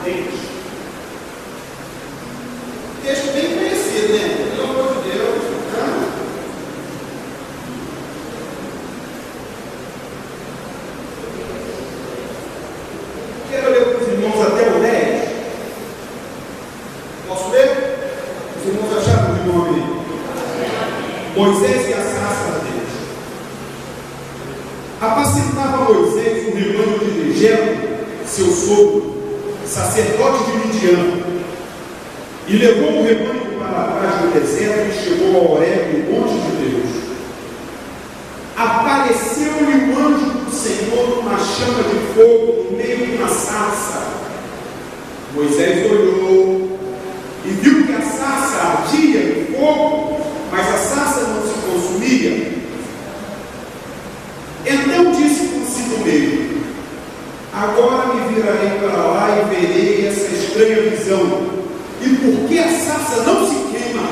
ardente. Texto bem conhecido, né? Pelo amor de Deus. Quero ler para os irmãos até o 10. Posso ler? Os irmãos acharam de nome? Moisés e a sarça deles. Apacentava Moisés o rebanho de Jetro, seu sogro, sacerdote de Midian, e levou o rebanho para trás do deserto e chegou ao Horebe, o monte de Deus. Apareceu-lhe o anjo do Senhor numa chama de fogo no meio de uma sarça. Moisés olhou e viu que a sarça ardia no fogo, mas a sarça não se consumia. Então disse consigo mesmo: agora me virarei para lá e verei essa estranha visão. E por que a sarça não se queima?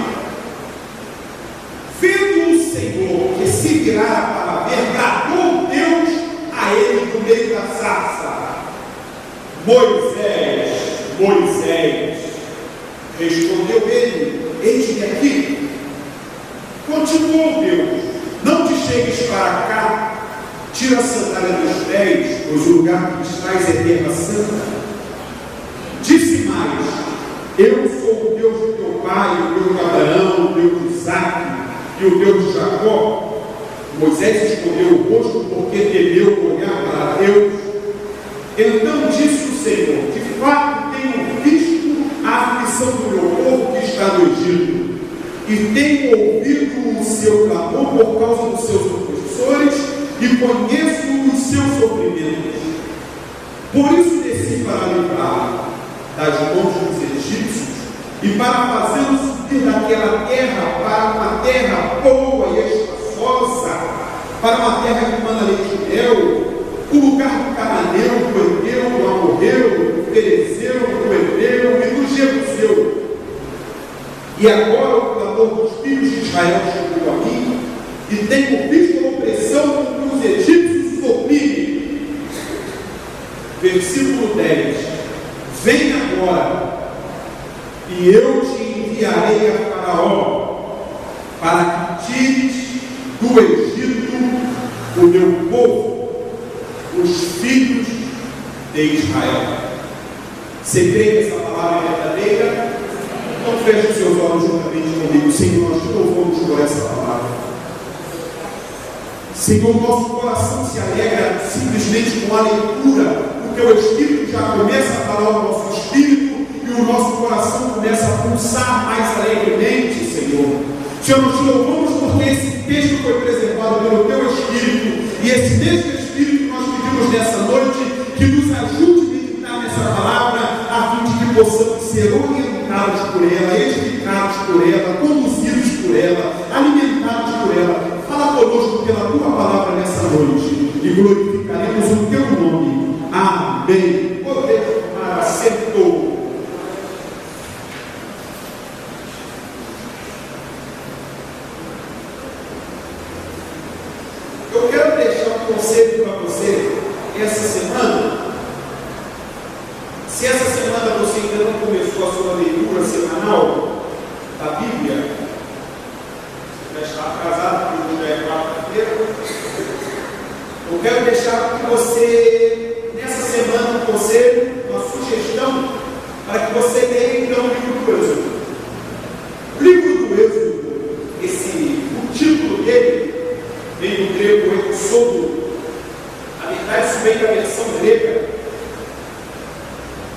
Vendo o Senhor que se virara para ver, bradou Deus a ele no meio da sarça: Moisés, Moisés. Respondeu ele: eis-me aqui. Continuou Deus: não te chegues para cá, tira a sandália dos pés, pois o lugar que estás é terra santa. Disse mais: eu sou o Deus do teu pai, o Deus de Abraão, o Deus de Isaque e o Deus de Jacó. Moisés escondeu o rosto porque temeu olhar para Deus. Então disse o Senhor: de fato tenho visto a aflição do meu povo que está no Egito, e tenho ouvido o seu clamor por causa dos seus opressores, e conheço os seus sofrimentos. Por isso desci para livrar das mãos dos egípcios e para fazê-los subir daquela terra para uma terra boa e espaçosa, para uma terra que mana leite e mel, o lugar do cananeu, do Eteu, do amorreu, do ferezeu, do heveu e do jebuseu. E agora o clamor dos filhos de Israel chegou a mim, e tenho visto a opressão com que os egípcios os oprimem. Versículo 10: vem agora, e eu te enviarei a Faraó, para que tires do Egito o meu povo, os filhos de Israel. Você crê que essa palavra é verdadeira? Então feche os seus olhos juntamente comigo. Senhor, nós te louvamos por essa palavra. Senhor, nosso coração se alegra simplesmente com a leitura. O teu Espírito já começa a falar ao nosso espírito e o nosso coração começa a pulsar mais alegremente, Senhor. Senhor, nós te louvamos porque esse texto foi preservado pelo teu Espírito, e esse mesmo Espírito nós pedimos nessa noite que nos ajude a meditar nessa palavra, a fim de que possamos ser orientados por ela, edificados por ela, conduzidos por ela, alimentados por ela. Fala conosco pela tua palavra nessa noite e glorificaremos o teu nome. Amém. Podemos tomar assento. Eu quero deixar um conselho para você essa semana. Se essa semana você ainda não começou a sua leitura semanal da Bíblia, já está atrasado, porque hoje já é quarta-feira. Eu quero deixar para você, nessa semana, um conselho, uma sugestão, para que você leia então o livro do Êxodo. O livro do Êxodo, o título dele, vem do grego Exodo. Na verdade, isso vem da versão grega,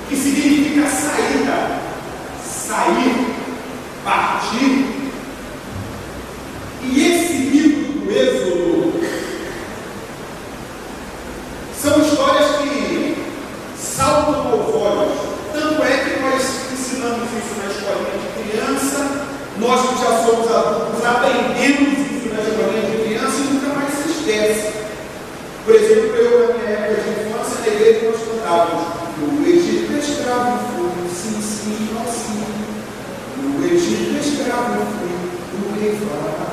que significa saída, sair, partir. E esse livro do Êxodo são histórias que saltam aos olhos. Tanto é que nós ensinamos isso na escolinha de criança, nós que já somos adultos aprendemos isso na escolinha de criança e nunca mais se esquece. Por exemplo, eu, na minha época de infância, na igreja nós cantávamos: no Egito escravo fui, sim, sim, ó sim. No Egito escravo fui, o rei Faraó.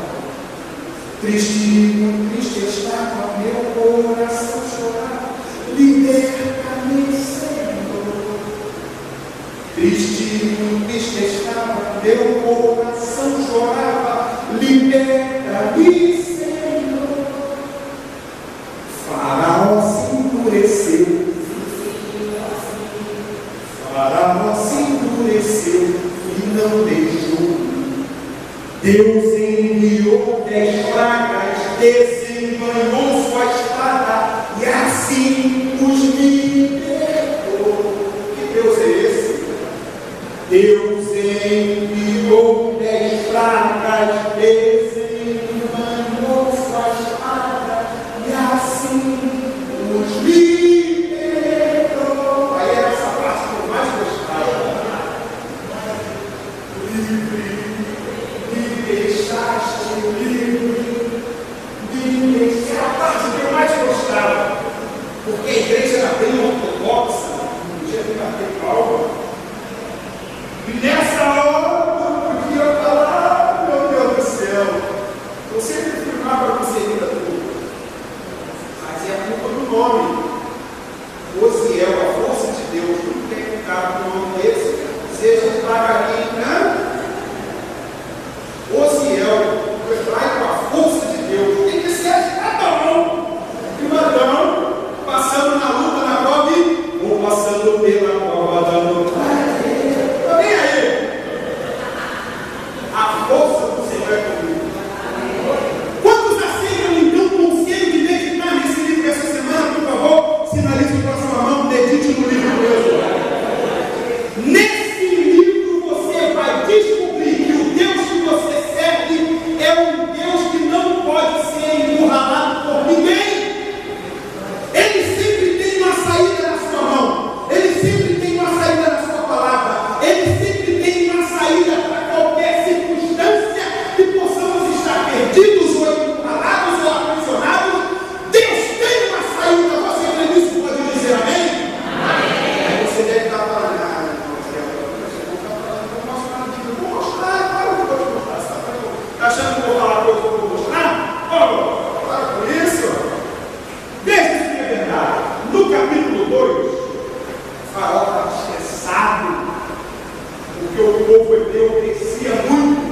Triste, muito triste estava meu coração chorar. Liberta-me, Senhor. Triste estava, meu coração chorava, liberta-me, Senhor. Faraó se endureceu, Faraó se endureceu e não deixou. Deus enviou 10 pragas, desembanhou sua espada e assim os libertou. Que Deus é esse? Deus enviou 10 pragas, desembanhou sua espada e assim os libertou. Aí é essa parte que eu mais gostava. Livre, me deixaste livre, me deixaste. É a parte que eu mais gostava, porque a igreja era bem ortodoxa, não tinha que bater palma. E nessa hora eu podia falar, meu Deus do céu, eu sempre filmava para você ainda tudo, mas é a culpa do nome. Osiel, a força de Deus, não tem que ficar com o nome desse, seja devagarinho, né? Osiel, o hebraico, a força de Deus, tem que ser agitadão, primadão, passando na luta, na prova, ou passando pela prova da luta. A força do Senhor é comigo. Quantos aceitam então o conselho de meditar nesse livro essa semana? Por favor, sinalize o próximo mão, medite no livro mesmo. Nesse livro você vai descobrir que o Deus que você serve é um Deus que não pode ser encurralado por ninguém. Ele sempre tem uma saída na sua mão. Ele sempre tem uma saída na sua palavra. Ele sempre tem uma saída para qualquer circunstância que possamos estar perdidos ou encurralados ou aprisionados. Deus tem uma saída. Você crê nisso? Pode dizer amém? Amém. Você deve estar falando, vou mostrar, para que eu vou mostrar. Está achando que eu vou falar coisa que eu vou mostrar? Oh, para com isso. Veja se é verdade. No capítulo 2, Faraó estava estressado, porque o povo hebreu crescia muito.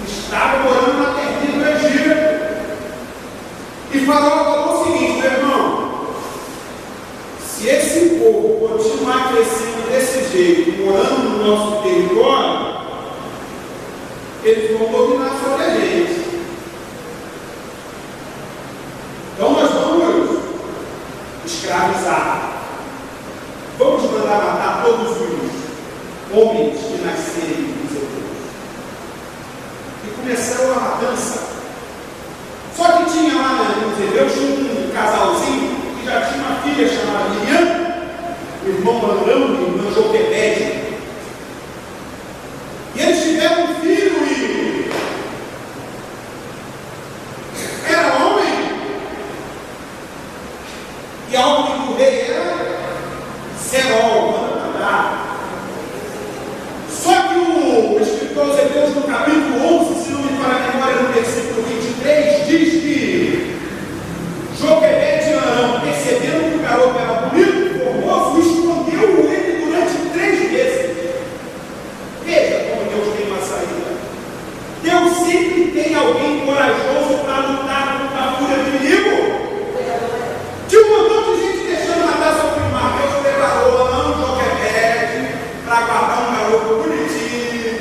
Estava morando na terrinha do Egito. E Faraó falou o seguinte, meu irmão: se esse povo continuar crescendo desse jeito, morando no nosso território, eles vão dominar sobre a gente. Então nós vamos escravizar. Vamos mandar matar todos os homens que nascerem dos hebreus. E começou a matança. Só que tinha lá nos hebreus um casalzinho que já tinha uma filha chamada Miriam, o irmão Arão e o irmão Joquebede. E eles tiveram um filho e era homem. E a ordem do rei era Serol, só que o escritor aos Hebreus, no capítulo 11, se não me falha a memória, no versículo 23, diz que Joquebede e Arão, percebendo que o garoto era bonito, formoso, escondeu ele durante 3 meses. Veja como Deus tem uma saída. Deus sempre tem alguém corajoso para lutar contra a fúria do inimigo. Tinha um montão de gente deixando matar seu primar. Deus preparou Arão, Joquebede, para guardar um garoto bonitinho,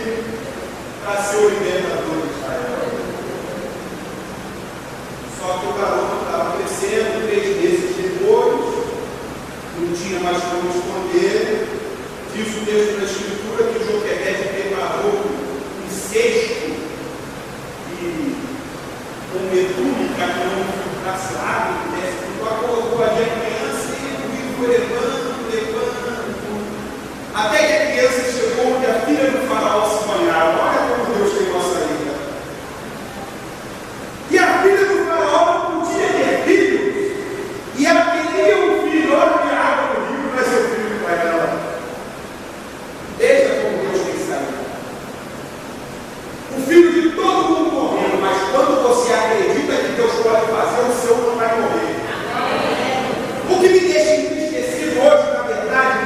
para ser o libertador de Israel. Só que o garoto estava crescendo, 3 meses depois, não tinha mais como esconder. Diz o texto da Escritura que o Joquebede preparou um cesto e com túnica que não ficasse água, que desse, colocou ali a criança e o rio foi levando. Até que a criança chegou e a filha do faraó se banhava. Olha como Deus tem uma saída. E a filha do faraó não podia ter filhos. E ela queria um filho. Olha que água no rio para ser o filho do pai dela. Veja como Deus tem saída. O filho de todo mundo morrendo, mas quando você acredita que Deus pode fazer, o seu não vai morrer. O que me deixa entristecido hoje, na verdade,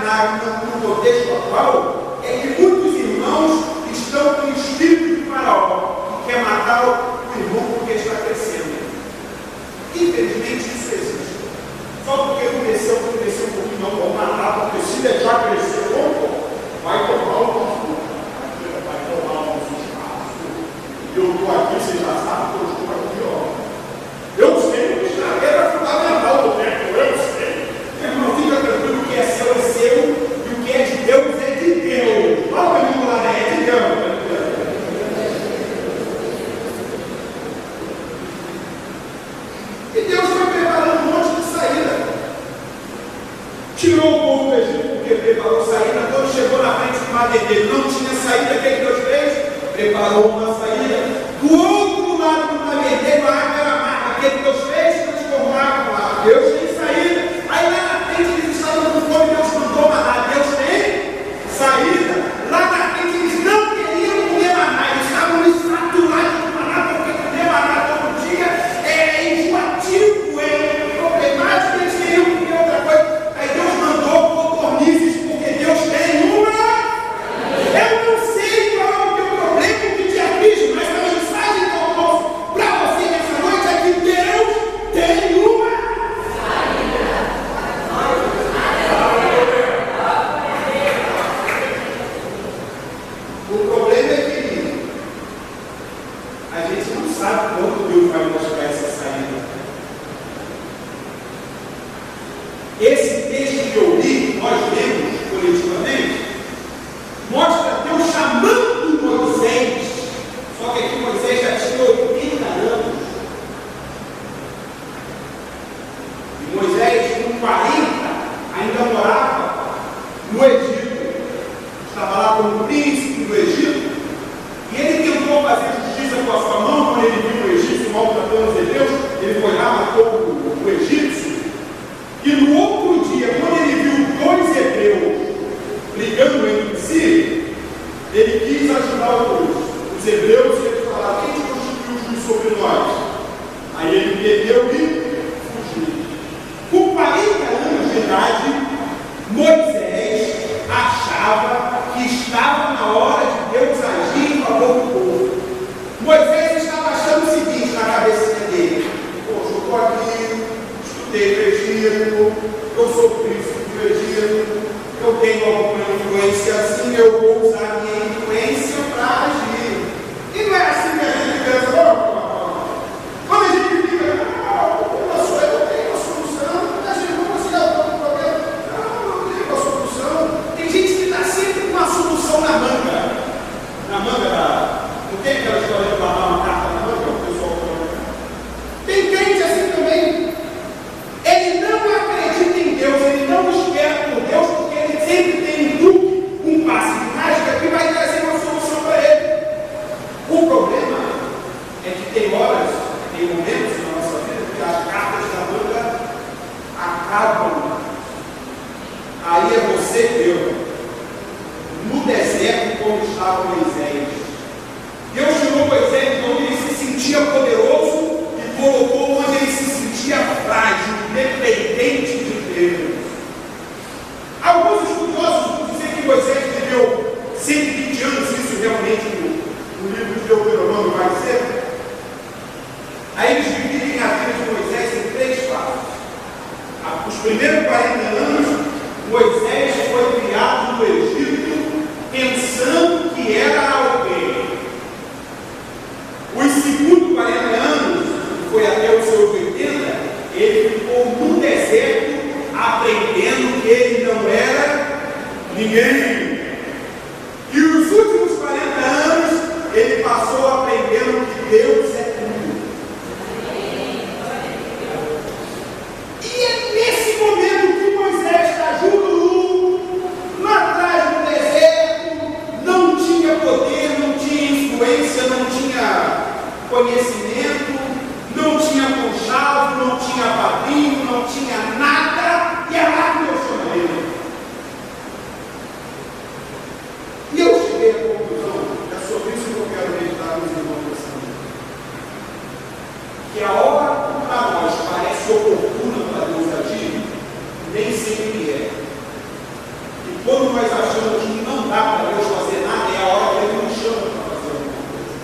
o povo do Egito porque preparou saída. Quando chegou na frente do mar vermelho, não tinha saída. O que Deus fez? Preparou uma saída. Do outro lado do mar vermelho, a água era amarga. O que Deus fez? Transformou a água lá. Deus tem saída. Aí lá na frente eles estavam com fome, Deus mandou maná. Deus tem saída. Lá na frente eles não queriam comer maná. Eles estavam saturados de maná, porque comer maná todo dia é enjoativo, é problemático. Eles queriam comer outra coisa. Aí Deus mandou codornizes, porque Deus tem uma. Eu não sei qual é o teu problema, o que te aflige, mas a mensagem que eu trouxe para você nessa noite é que Deus tem uma. O problema é que a gente não sabe quando Deus vai mostrar essa saída. Esse texto que eu li, nós lemos coletivamente, mostra Deus chamando Moisés, só que aqui Moisés já tinha 80 anos. E Moisés, com 40, ainda morava no Egito. Estava lá como príncipe do Egito. E ele tentou fazer justiça com a sua mão quando ele viu o egípcio maltratando os hebreus. Ele foi lá, matou o egípcio. E no outro dia, quando ele viu 2 hebreus brigando entre si, ele quis ajudar os hebreus e eles falaram: quem constituiu o juiz sobre nós? Aí ele perdeu e fugiu. Com 40 anos de idade, Moisés achava que estava na hora de Deus agir em favor do povo. Moisés estava achando o seguinte na cabecinha dele: poxa, eu estou aqui, estudei no Egito, eu sou príncipe do Egito, eu tenho alguma influência assim, eu vou usar a minha influência para agir. E não é assim que a gente pensa. Quando a gente fica, eu tenho uma solução, a gente não consegue resolver o problema. Não tenho uma solução. Tem gente que está sempre com uma solução na manga. Na manga da. Não tem aquela história de guardar uma carta na manga? O pessoal fala. Tem crente assim também. Ele não acredita em Deus, ele não espera por Deus, porque ele sempre tem um truque, um passe de mágica que vai trazer uma solução para ele. O problema é que tem horas, tem momentos na nossa vida que as cartas da manga acabam. Aí é você, Deus, no deserto como estava Moisés. Deus tirou Moisés de onde ele se sentia poderoso e colocou onde ele se sentia frágil, dependente de Deus. Alguns estudiosos dizem que Moisés viveu 120 anos, isso realmente no livro de Deuteronômio vai ser. Aí eles dividem a vida de Moisés em 3 fases. Os primeiros 40 anos, Moisés foi criado no Egito pensando que era alguém. Os segundos 40 anos, que foi até os seus 80, ele ficou no deserto aprendendo que ele não era ninguém. E os últimos 40 anos, ele passou aprendendo que Deus é tudo. E é nesse momento que Moisés está lá atrás do deserto, não tinha poder, não tinha influência, não tinha conhecimento, não tinha conchavo, não tinha padrinho, não tinha nada, e é lá que Deus chama ele. E eu cheguei à conclusão, é sobre isso que eu quero meditar nos irmãos dessa noite, que a hora que para nós parece oportuna para Deus agir, nem sempre é. E quando nós achamos que não dá para Deus fazer nada, é a hora que Ele nos chama para fazer alguma coisa.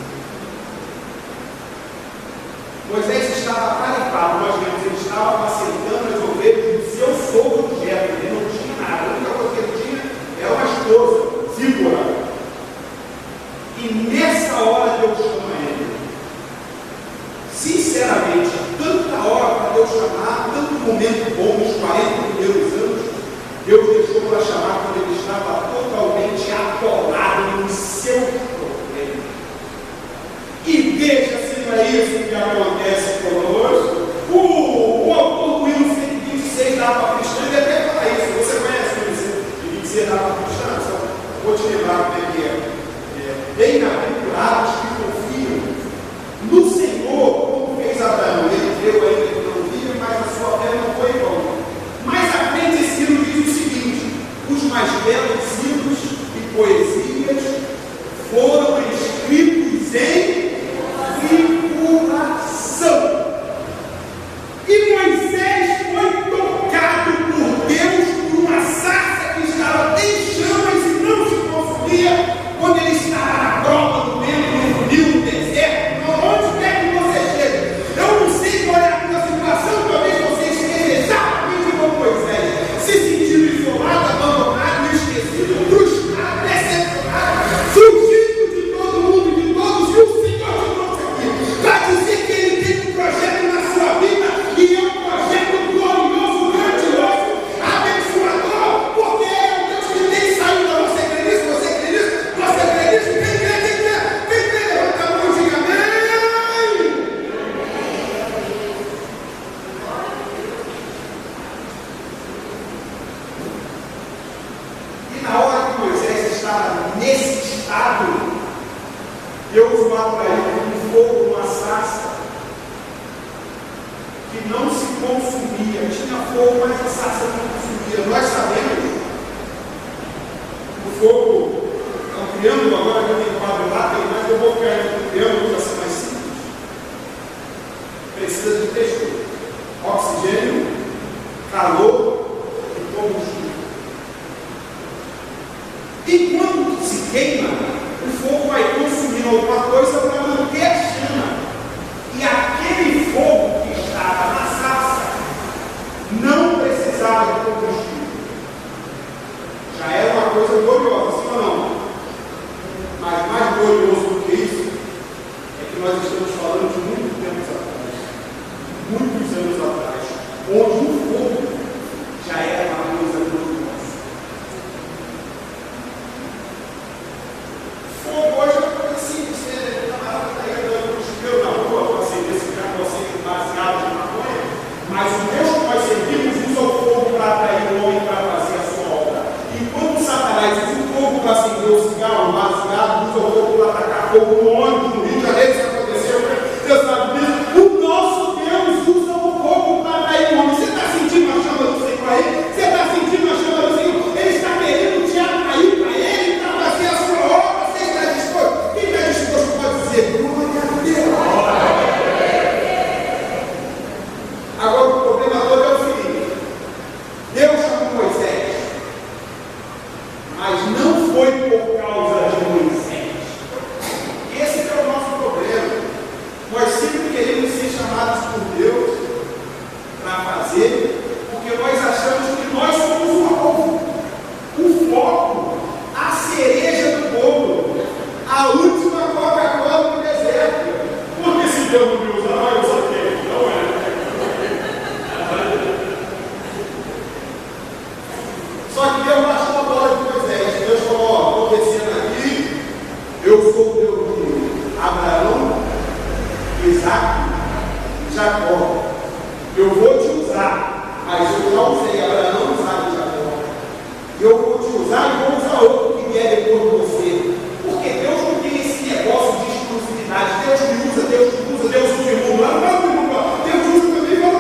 Moisés estava califado, nós vemos, ele estava apacentando as ovelhas do seu sogro Jetro. Ele não tinha nada, a única coisa que ele tinha era uma esposa, Zípora. E nessa hora Deus chama ele. Sinceramente, tanta hora para Deus chamar, tanto momento bom nos 40 primeiros anos, Deus deixou para chamar quando ele estava totalmente atolado no seu problema. E veja se não é isso que acontece conosco. O autor do hino 126 da Alfa Cristã, ele até fala isso. Você conhece testado. Deus vai para ele com fogo, uma sarça, que não se consumia. Tinha fogo, mas a sarça não consumia. Nós sabemos, o fogo é um triângulo, agora que eu tenho quadro lá, tem mais, eu vou criar um triângulo para ser mais simples. Precisa de textura, oxigênio, calor e combustível. E quando se queima, o fogo vai consumindo alguma coisa para manter a chama. E aquele fogo que estava na sarça não precisava de combustível. Já era uma coisa gloriosa, sim ou não? Mas mais glorioso do que isso é que nós estamos falando de muitos tempos atrás, muitos anos atrás, onde o fogo já era uma coisa gloriosa. Fogo hoje é uma coisa simples, o camarada está aí andando com o chuveiro na rua para acender esse carroceiro baseado de maconha, mas o Deus que nós servimos usa o fogo para atrair o homem para fazer a sua obra. Enquanto Satanás usa o fogo para acender o cigarro baseado, usa o fogo para atacar fogo no ônibus, no Rio de Janeiro, isso aconteceu, Deus sabe disso. O nosso Deus usa o fogo para atrair o homem. Você está sentindo a chama do Senhor aí? Você está sentindo a chama do Senhor? Ele está querendo te atrair para ele, para fazer a sua obra. Você está disposto? Quem está disposto pode dizer, glória a Deus. Agora o problema todo é o seguinte: Deus chamou Moisés, mas não foi por causa de Moisés. Esse é o nosso problema. Nós sempre queremos ser chamados por Deus para fazer, porque nós achamos que nós somos o foco, a cereja do bolo, a última Coca-Cola do deserto. Porque se Deus não me usar, vai usar quem? Não é. Só que Deus baixou a bola de Moisés. Deus falou: ó, estou descendo aqui, eu sou o Deus de Abraão, Isaac e Jacó. Eu vou te usar, mas eu já usei Abraão, Isaac e Jacó. Eu vou te usar e vou usar outro que vier depois de você. Porque Deus não tem esse negócio de exclusividade. Deus me usa, Deus te usa, Deus usa o mundo. Deus usa também, Deus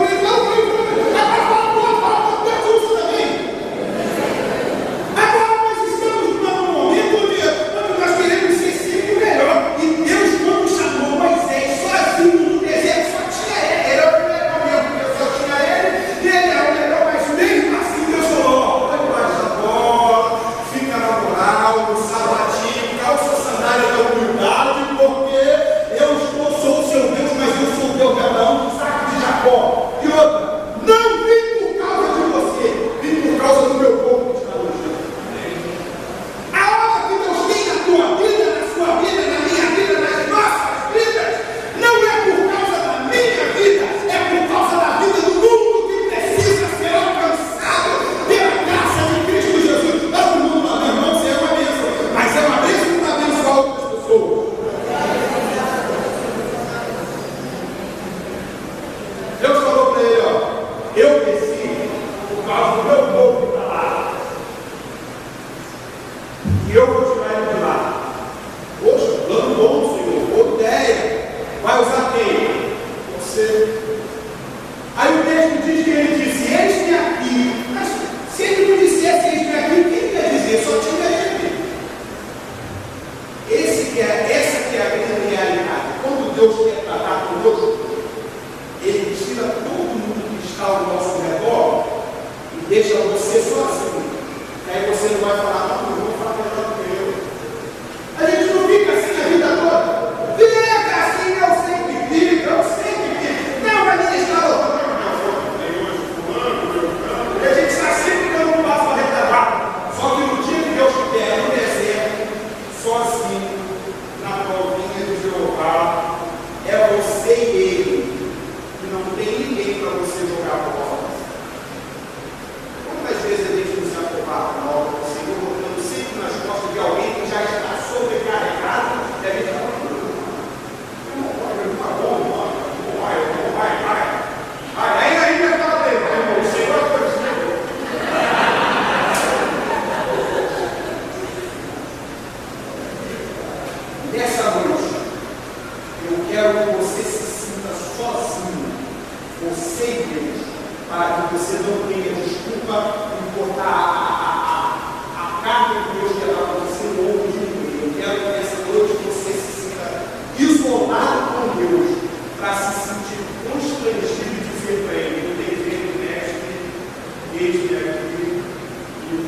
usa também. Agora nós estamos num momento onde nós queremos ser sempre o melhor. E Deus, quando chamou Moisés sozinho no deserto, só tinha ele. Ele era o melhor mesmo, porque só tinha ele. E ele era o melhor, mas mesmo assim Deus falou: ó, pode baixar a bola, fica na moral, não sabe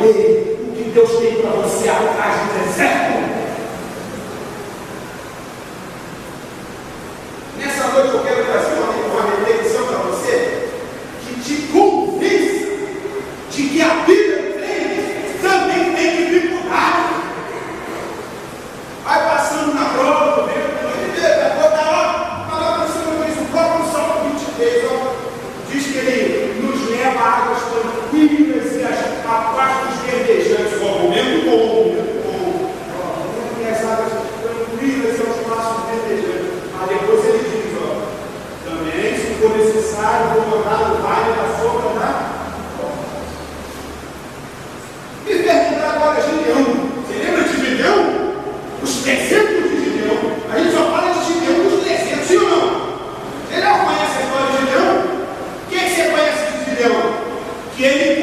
ver o que Deus tem para você atrás do deserto. Nessa noite eu quero trazer uma reflexão para você que te convença de que a vida do crente também tem dificuldade. Vai passando na prova, a palavra do Senhor diz, o próprio Salmo 23, diz que ele nos leva a águas tranquilas e a parte dos verdejantes, momento bom, e as águas tranquilas e aos passos verdejantes. Mas depois ele diz, também, se for necessário, vou mandar o vale da sombra da morte. Me perguntar agora, Gideão, você lembra de Gideão? Os desertos de Gideão, a gente só fala de Gideão nos desertos, sim ou não? Você não conhece a história de Gideão? O que você conhece de Gideão? Que ele